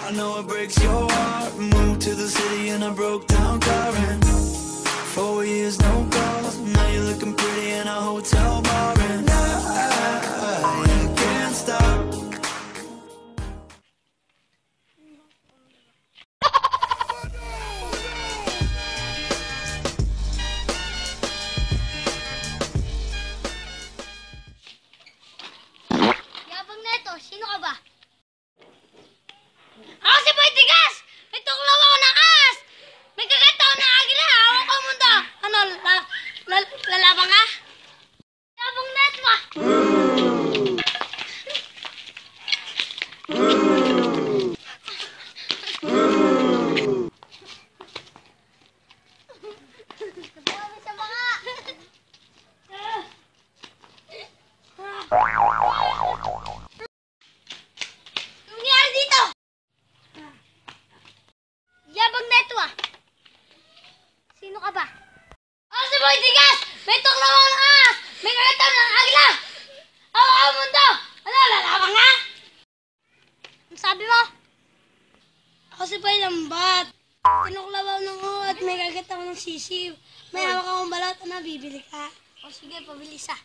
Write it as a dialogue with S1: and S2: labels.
S1: I know it breaks your heart. Moved to the city in a broke down car and 4 years no calls. Now you're looking pretty in a hotel bar and I can't stop.
S2: Yabang neto, sino ka ba? Ako si Boy Tigas! May tuklaw ako ng ahas! May kagat ako ng agila! Hawak ko mundo! Ano, lalabang ka? Yabang neto ah! Grabe sa mga! Nangyari dito? Yabang neto ah. Sino ka ba? Ako si Boy Tigas! May tuklaw ako ng ahas! May kagataw ng agila! Hawak ako mundo! Ano, lalabang nga? Ang sabi mo? Ako si Boy Lambat. Tinuklaw ako ng at may kagataw ng sisiw. May hawak akong balot. Ano, bibili ka? O sige, pabilis ah.